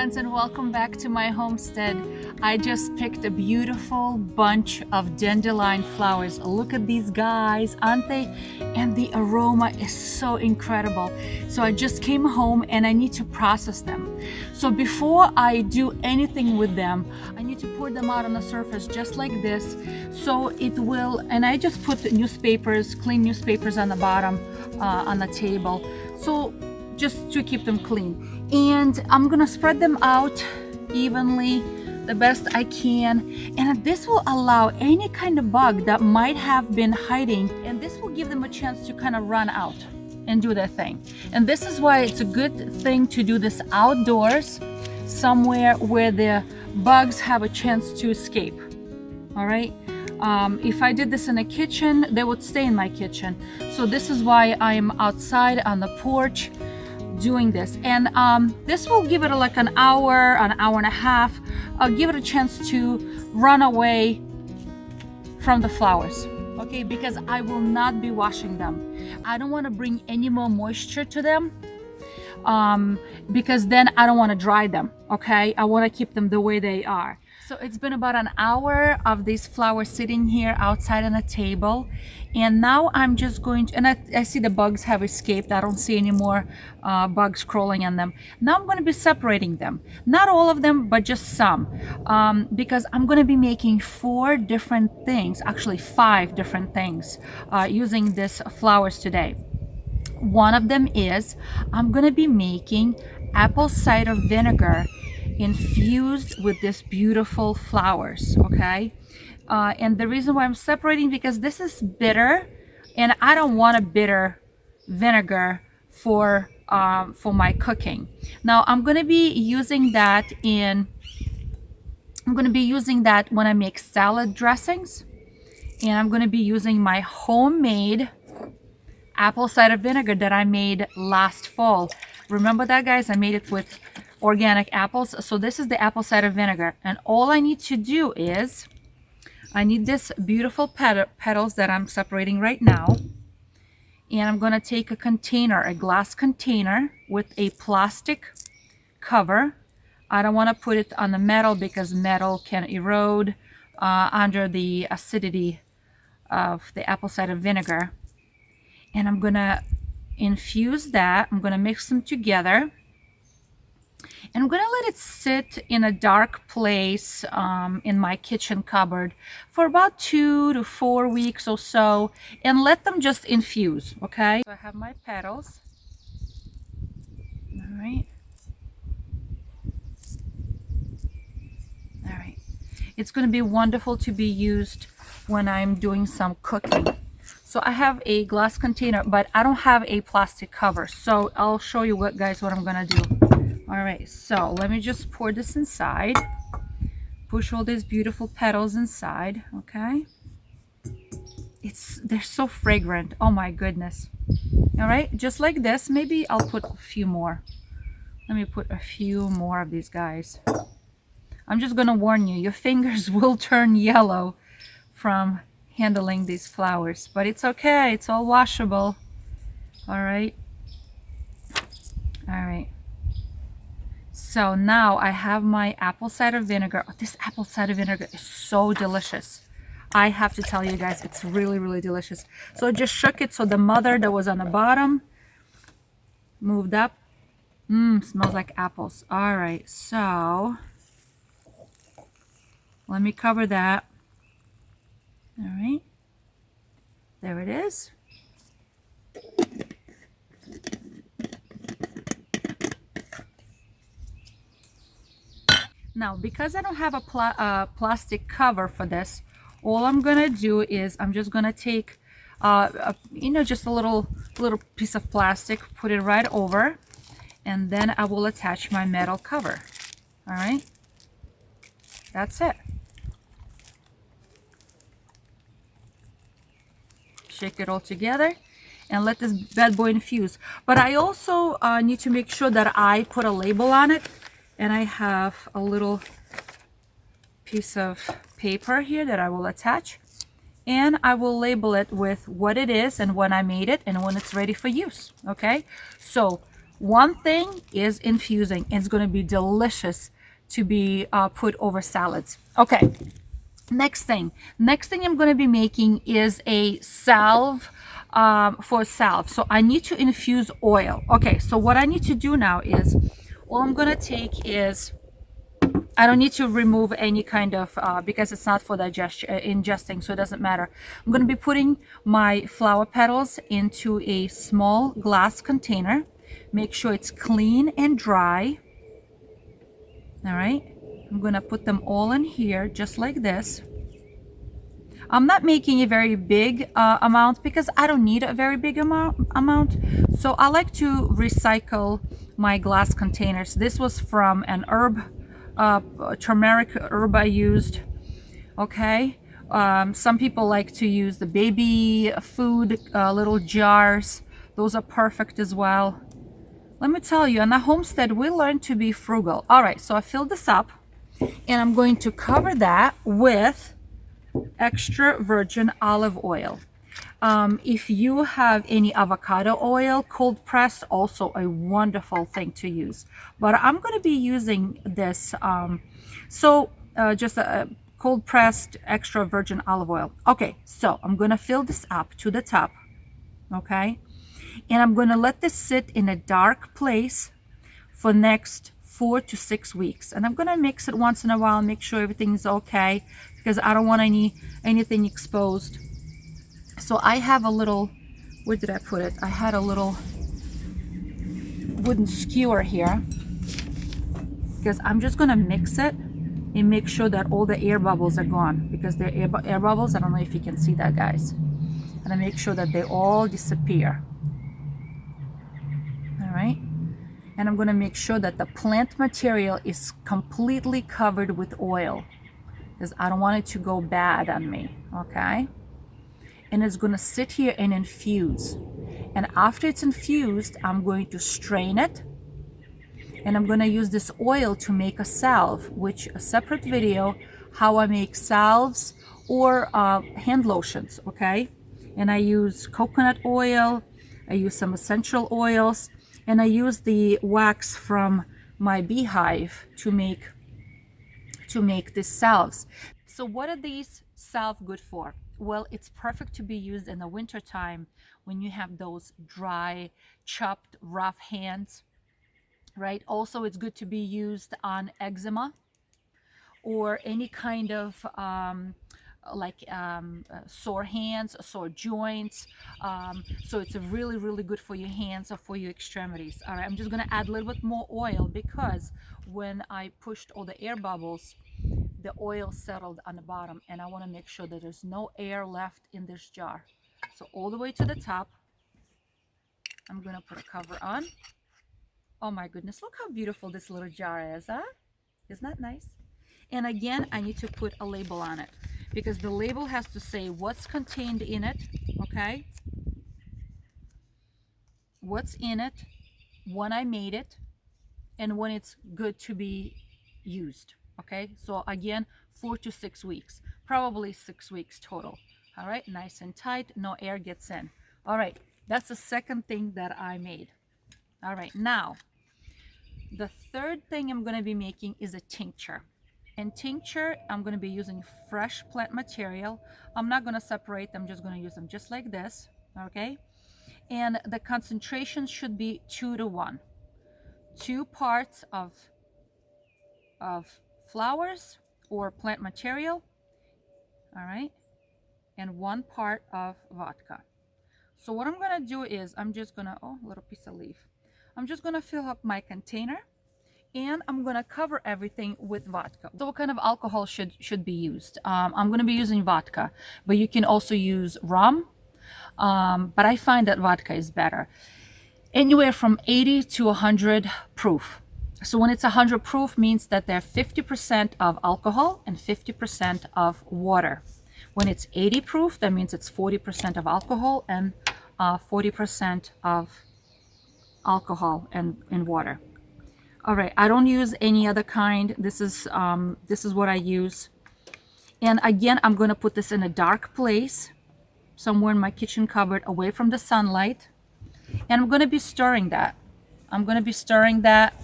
friends, and welcome back to my homestead. I just picked a beautiful bunch of dandelion flowers. Look at these guys, aren't they? And the aroma is so incredible. So I just came home and I need to process them. So before I do anything with them, I need to pour them out on the surface just like this. So it will, and I just put newspapers, clean newspapers on the bottom on the table. So just to keep them clean. And I'm gonna spread them out evenly the best I can, and this will allow any kind of bug that might have been hiding, and this will give them a chance to kind of run out and do their thing. And this is why it's a good thing to do this outdoors, somewhere where the bugs have a chance to escape. All right, if I did this in a kitchen, they would stay in my kitchen. So this is why I am outside on the porch doing this, and this will give it like an hour and a half. I'll give it a chance to run away from the flowers, okay? Because I will not be washing them. I don't want to bring any more moisture to them, because then I don't want to dry them, okay? I want to keep them the way they are. So it's been about an hour of these flowers sitting here outside on a table, and now I'm just going to, and I see the bugs have escaped. I don't see any more bugs crawling on them. Now I'm going to be separating them, not all of them, but just some, because I'm going to be making 4 different things, actually 5 different things, using these flowers today. One of them is I'm going to be making apple cider vinegar infused with this beautiful flowers, okay? And the reason why I'm separating, because this is bitter, and I don't want a bitter vinegar for my cooking. Now I'm going to be using that when I make salad dressings, and I'm going to be using my homemade apple cider vinegar that I made last fall. Remember that, guys? I made it with organic apples. So this is the apple cider vinegar, and all I need to do is I need this beautiful petals that I'm separating right now, and I'm going to take a container, a glass container with a plastic cover. I don't want to put it on the metal because metal can erode under the acidity of the apple cider vinegar. And I'm going to infuse that. I'm going to mix them together. And I'm going to let it sit in a dark place in my kitchen cupboard for about 2 to 4 weeks or so, and let them just infuse, okay? So I have my petals. All right. All right. It's going to be wonderful to be used when I'm doing some cooking. So I have a glass container, but I don't have a plastic cover. So I'll show you what I'm going to do. All right, so let me just pour this inside. Push all these beautiful petals inside, okay? They're so fragrant. Oh my goodness. All right, just like this. Maybe I'll put a few more. Let me put a few more of these guys. I'm just gonna warn you, your fingers will turn yellow from handling these flowers, but it's okay. It's all washable. All right. All right. So now I have my apple cider vinegar. Oh, this apple cider vinegar is so delicious. I have to tell you guys, it's really, really delicious. So I just shook it so the mother that was on the bottom moved up. Smells like apples. All right, so let me cover that. All right, there it is. Now, because I don't have a plastic cover for this, all I'm gonna do is I'm just gonna take, just a little piece of plastic, put it right over, and then I will attach my metal cover. All right, that's it. Shake it all together and let this bad boy infuse. But I also need to make sure that I put a label on it. And I have a little piece of paper here that I will attach, and I will label it with what it is and when I made it and when it's ready for use, okay? So One thing is infusing. It's going to be delicious to be put over salads. Okay, next thing I'm going to be making is a salve for salve. So I need to infuse oil. Okay, so what I need to do now is, all I'm going to take is, I don't need to remove any kind of, because it's not for ingesting, so it doesn't matter. I'm going to be putting my flower petals into a small glass container. Make sure it's clean and dry. All right. I'm going to put them all in here just like this. I'm not making a very big amount because I don't need a very big amount. So I like to recycle my glass containers. This was from an herb, turmeric herb I used. Okay. Some people like to use the baby food little jars. Those are perfect as well. Let me tell you, on the homestead, we learned to be frugal. All right, so I filled this up, and I'm going to cover that with extra virgin olive oil. If you have any avocado oil, cold pressed, also a wonderful thing to use. But I'm going to be using this, just a cold pressed extra virgin olive oil. Okay, so I'm going to fill this up to the top. Okay, and I'm going to let this sit in a dark place for next 4 to 6 weeks, and I'm going to mix it once in a while, make sure everything's okay, because I don't want anything exposed. So I have a little, where did I put it? I had a little wooden skewer here, because I'm just going to mix it and make sure that all the air bubbles are gone, because they're air bubbles. I don't know if you can see that, guys. And I make sure that they all disappear. All right. And I'm going to make sure that the plant material is completely covered with oil, because I don't want it to go bad on me. Okay. And it's going to sit here and infuse. And after it's infused, I'm going to strain it. And I'm going to use this oil to make a salve, which a separate video, how I make salves or hand lotions. Okay. And I use coconut oil. I use some essential oils. And I use the wax from my beehive to make these salves. So what are these salve good for? Well, it's perfect to be used in the winter time when you have those dry, chopped, rough hands, right? Also, it's good to be used on eczema or any kind of sore hands, sore joints. So it's really, really good for your hands or for your extremities. All right, I'm just going to add a little bit more oil, because when I pushed all the air bubbles, the oil settled on the bottom, and I want to make sure that there's no air left in this jar. So all the way to the top, I'm going to put a cover on. Oh my goodness, look how beautiful this little jar is, huh? Isn't that nice? And again, I need to put a label on it, because the label has to say what's contained in it, okay? What's in it, when I made it, and when it's good to be used, okay? So again, 4 to 6 weeks, probably 6 weeks total. All right, nice and tight, no air gets in. All right, that's the second thing that I made. All right, now, the third thing I'm going to be making is a tincture. And tincture, I'm going to be using fresh plant material. I'm not going to separate them, just going to use them just like this, okay? And the concentration should be 2 to 1. 2 parts of flowers or plant material, all right? And 1 part of vodka. So what I'm going to do is, I'm just going to, oh, a little piece of leaf. I'm just going to fill up my container, and I'm going to cover everything with vodka. So what kind of alcohol should be used? I'm going to be using vodka, but you can also use rum. But I find that vodka is better. Anywhere from 80 to 100 proof. So when it's 100 proof, means that they're 50% of alcohol and 50% of water. When it's 80 proof, that means it's 40% of alcohol and 40% of alcohol and water. All right, I don't use any other kind. This is what I use. And again, I'm going to put this in a dark place, somewhere in my kitchen cupboard, away from the sunlight. And I'm going to be stirring that I'm going to be stirring that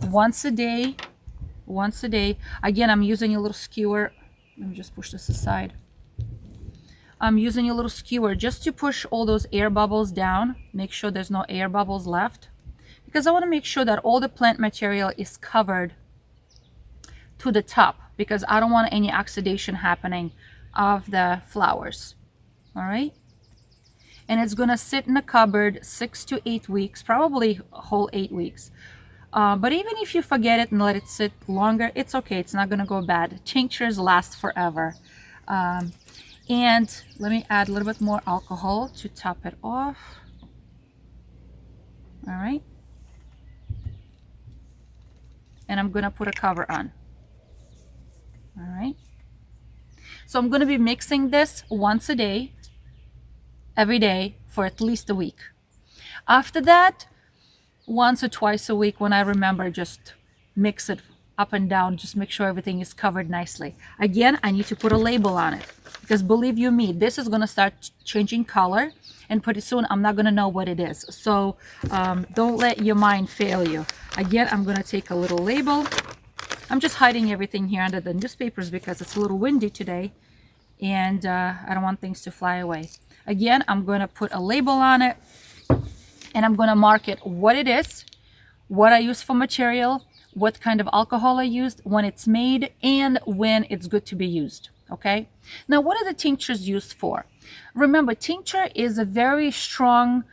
once a day. Once a day. Again, I'm using a little skewer. Let me just push this aside. I'm using a little skewer just to push all those air bubbles down. Make sure there's no air bubbles left, because I want to make sure that all the plant material is covered to the top, because I don't want any oxidation happening of the flowers. All right. And it's going to sit in the cupboard 6 to 8 weeks, probably a whole 8 weeks. But even if you forget it and let it sit longer, it's okay. It's not going to go bad. Tinctures last forever. And let me add a little bit more alcohol to top it off. All right. And I'm going to put a cover on. All right. So I'm going to be mixing this once a day, every day for at least a week. After that, once or twice a week, when I remember, just mix it up and down. Just make sure everything is covered nicely. Again, I need to put a label on it, because believe you me, this is going to start changing color, and pretty soon I'm not going to know what it is. So don't let your mind fail you. Again, I'm going to take a little label. I'm just hiding everything here under the newspapers because it's a little windy today, and I don't want things to fly away. Again, I'm going to put a label on it, and I'm going to mark it what it is, what I use for material, what kind of alcohol I used, when it's made, and when it's good to be used. Okay. Now, what are the tinctures used for? Remember, tincture is a very strong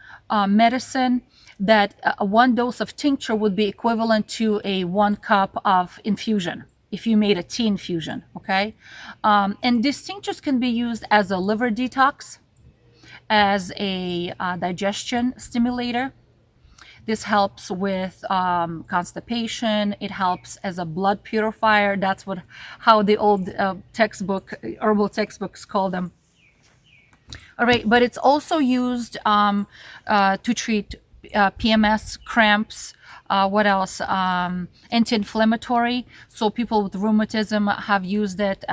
medicine that one dose of tincture would be equivalent to a 1 cup of infusion if you made a tea infusion. Okay. And these tinctures can be used as a liver detox, as a digestion stimulator. This helps with constipation. It helps as a blood purifier. That's how the old herbal textbooks call them. All right, but it's also used to treat PMS, cramps. What else? Anti-inflammatory. So people with rheumatism have used it.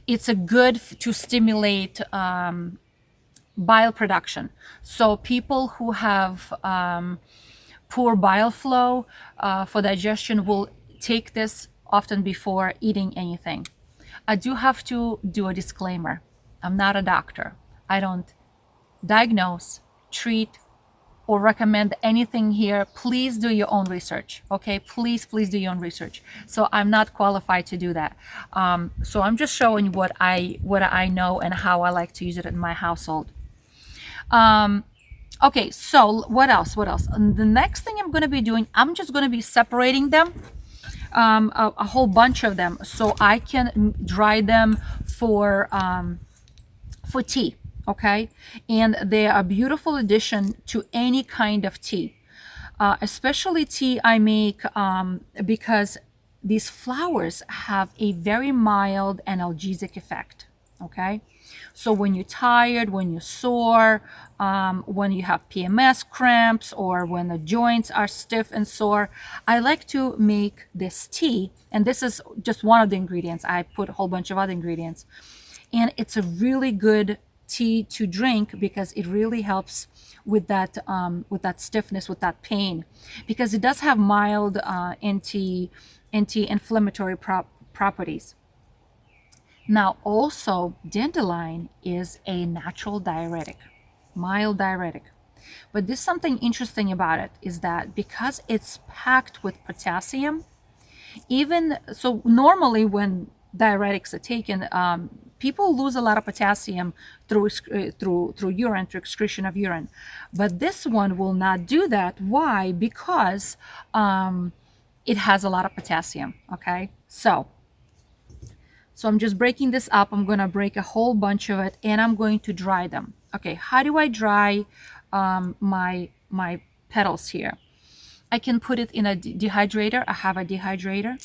It's a good to stimulate bile production. So people who have poor bile flow for digestion will take this often before eating anything. I do have to do a disclaimer. I'm not a doctor. I don't diagnose, treat, or recommend anything here. Please do your own research. Okay, please do your own research. So I'm not qualified to do that. So I'm just showing what I know and how I like to use it in my household. Okay, so what else? And the next thing I'm going to be doing, I'm just going to be separating them, a whole bunch of them, so I can dry them for tea. Okay, and they are a beautiful addition to any kind of tea, especially tea I make because these flowers have a very mild analgesic effect. Okay, so when you're tired, when you're sore, when you have PMS cramps, or when the joints are stiff and sore, I like to make this tea. And this is just one of the ingredients. I put a whole bunch of other ingredients. And it's a really good tea to drink because it really helps with that stiffness, with that pain, because it does have mild anti-inflammatory properties. Now, also, dandelion is a natural diuretic, mild diuretic. But there's something interesting about it, is that because it's packed with potassium, even so, normally when diuretics are taken, people lose a lot of potassium through urine, through excretion of urine. But this one will not do that. Why? Because it has a lot of potassium. Okay, so I'm just breaking this up. I'm going to break a whole bunch of it, and I'm going to dry them. Okay, how do I dry my petals here? I can put it in a dehydrator. I have a dehydrator,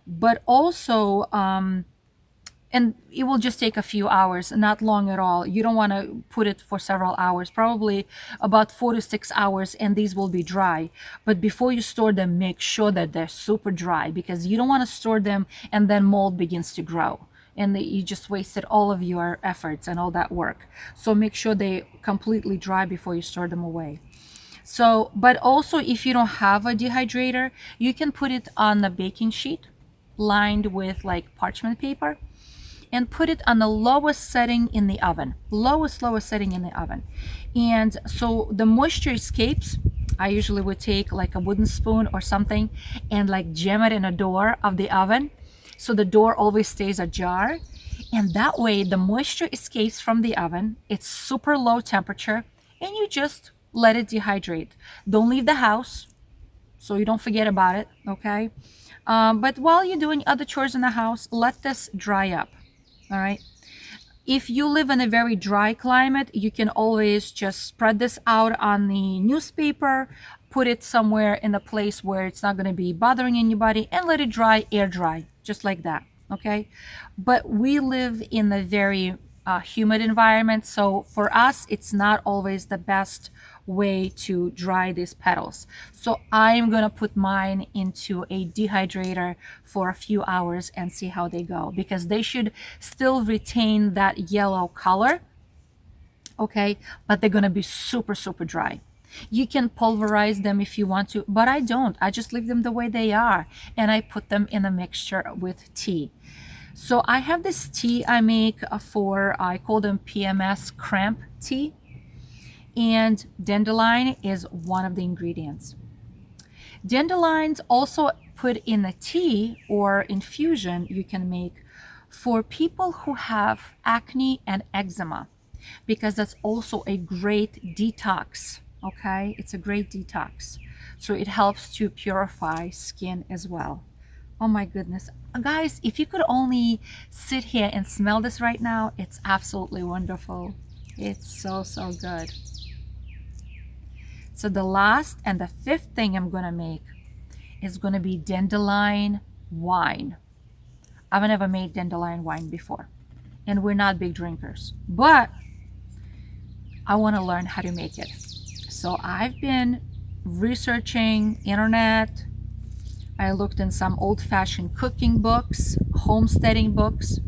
but also, and it will just take a few hours, not long at all. You don't want to put it for several hours, probably about 4 to 6 hours, and these will be dry. But before you store them, make sure that they're super dry, because you don't want to store them and then mold begins to grow. And you just wasted all of your efforts and all that work. So make sure they completely dry before you store them away. So, but also if you don't have a dehydrator, you can put it on a baking sheet lined with like parchment paper and put it on the lowest setting in the oven, lowest setting in the oven. And so the moisture escapes. I usually would take like a wooden spoon or something and like jam it in a door of the oven, so the door always stays ajar. And that way the moisture escapes from the oven. It's super low temperature, and you just let it dehydrate. Don't leave the house so you don't forget about it, okay? But while you're doing other chores in the house, let this dry up. All right. If you live in a very dry climate, you can always just spread this out on the newspaper, put it somewhere in a place where it's not going to be bothering anybody, and let it dry, air dry, just like that. Okay. But we live in a very humid environment, so for us, it's not always the best way to dry these petals. So I'm gonna put mine into a dehydrator for a few hours and see how they go, because they should still retain that yellow color, okay, but they're gonna be super dry. You can pulverize them if you want to, but I don't. I just leave them the way they are, and I put them in a mixture with tea. So I have this tea I make for, I call them PMS cramp tea, and dandelion is one of the ingredients. Dandelions also put in a tea or infusion you can make for people who have acne and eczema, because that's also a great detox. Okay, it's a great detox. So it helps to purify skin as well. Oh my goodness. Guys, if you could only sit here and smell this right now, it's absolutely wonderful. It's so good. So the last and the fifth thing I'm gonna make is gonna be dandelion wine. I've never made dandelion wine before, and we're not big drinkers, but I wanna learn how to make it. So I've been researching internet. I looked in some old-fashioned cooking books, homesteading books,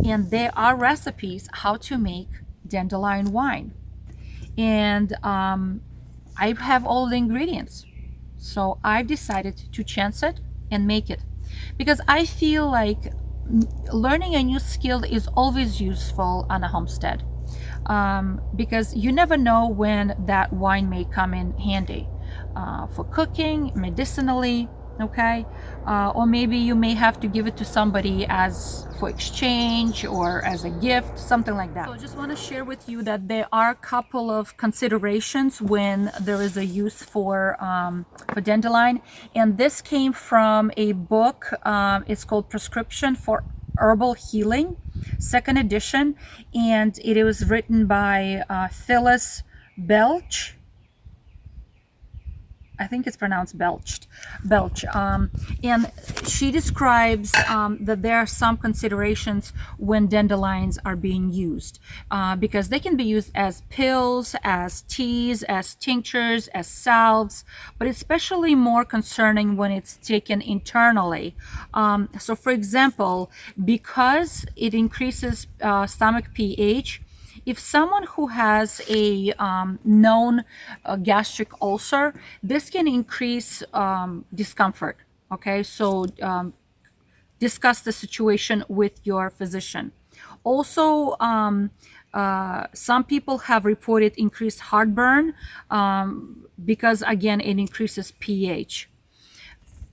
and there are recipes how to make dandelion wine. And I have all the ingredients. So I've decided to chance it and make it, because I feel like learning a new skill is always useful on a homestead, because you never know when that wine may come in handy for cooking, medicinally, okay, or maybe you may have to give it to somebody as for exchange or as a gift, something like that. So I just want to share with you that there are a couple of considerations when there is a use for dandelion, and this came from a book. It's called Prescription for Herbal Healing, second edition, and it was written by Phyllis Belch. I think it's pronounced Belch. And she describes that there are some considerations when dandelions are being used, because they can be used as pills, as teas, as tinctures, as salves, but especially more concerning when it's taken internally. So for example, because it increases stomach pH, if someone who has a known gastric ulcer, this can increase discomfort. Okay, so discuss the situation with your physician. Also, some people have reported increased heartburn because, again, it increases pH.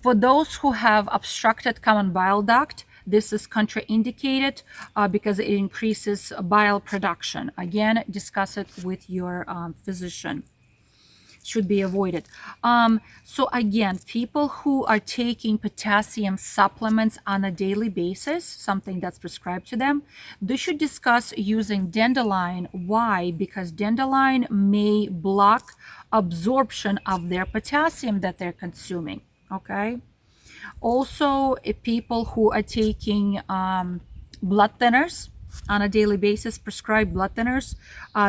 For those who have obstructed common bile duct, this is contraindicated because it increases bile production. Again, discuss it with your physician. Should be avoided. So again, people who are taking potassium supplements on a daily basis, something that's prescribed to them, they should discuss using dandelion. Why? Because dandelion may block absorption of their potassium that they're consuming. Okay. Also, people who are taking blood thinners on a daily basis, prescribed blood thinners,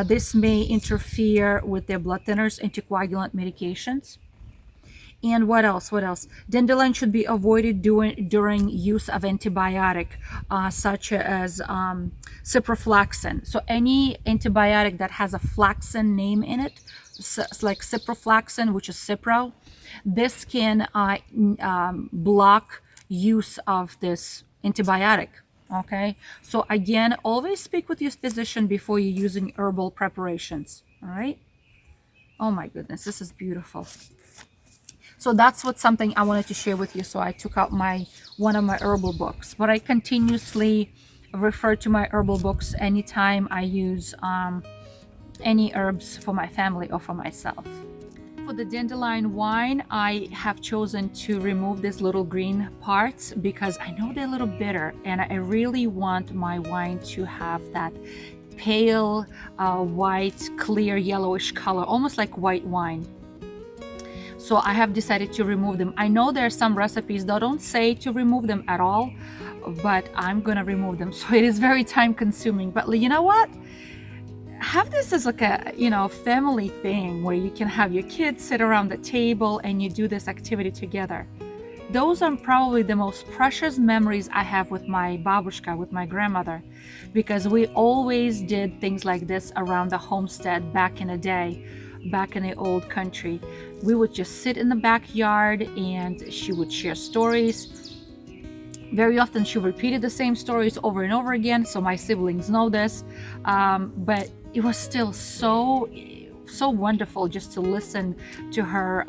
this may interfere with their blood thinners, anticoagulant medications. And what else? Dandelion should be avoided during use of antibiotic, such as ciprofloxacin. So any antibiotic that has a flaxin name in it, like ciprofloxacin, which is Cipro. This can block use of this antibiotic. Okay, so again, always speak with your physician before you're using herbal preparations. All right. Oh my goodness, this is beautiful. So that's what something I wanted to share with you. So I took out one of my herbal books, but I continuously refer to my herbal books anytime I use any herbs for my family or for myself. For the dandelion wine, I have chosen to remove these little green parts because I know they're a little bitter, and I really want my wine to have that pale white, clear yellowish color, almost like white wine. So I have decided to remove them. I know there are some recipes that don't say to remove them at all, but I'm gonna remove them. So it is very time consuming, but you know what? Have this as like a, family thing where you can have your kids sit around the table and you do this activity together. Those are probably the most precious memories I have with my babushka, with my grandmother, because we always did things like this around the homestead back in the day, back in the old country. We would just sit in the backyard and she would share stories. Very often she repeated the same stories over and over again, so my siblings know this, but it was still so wonderful just to listen to her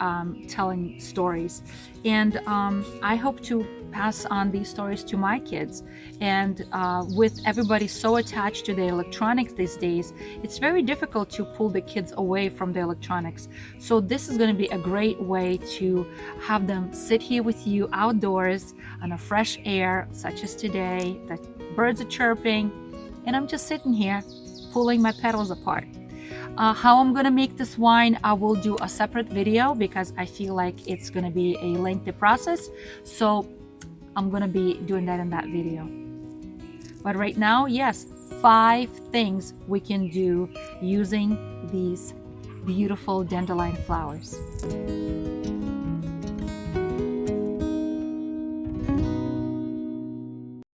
telling stories. And I hope to pass on these stories to my kids. And with everybody so attached to their electronics these days, it's very difficult to pull the kids away from the electronics. So this is going to be a great way to have them sit here with you outdoors on a fresh air, such as today. The birds are chirping, and I'm just sitting here pulling my petals apart. How I'm gonna make this wine, I will do a separate video because I feel like it's gonna be a lengthy process. So I'm gonna be doing that in that video. But right now, yes, 5 things we can do using these beautiful dandelion flowers.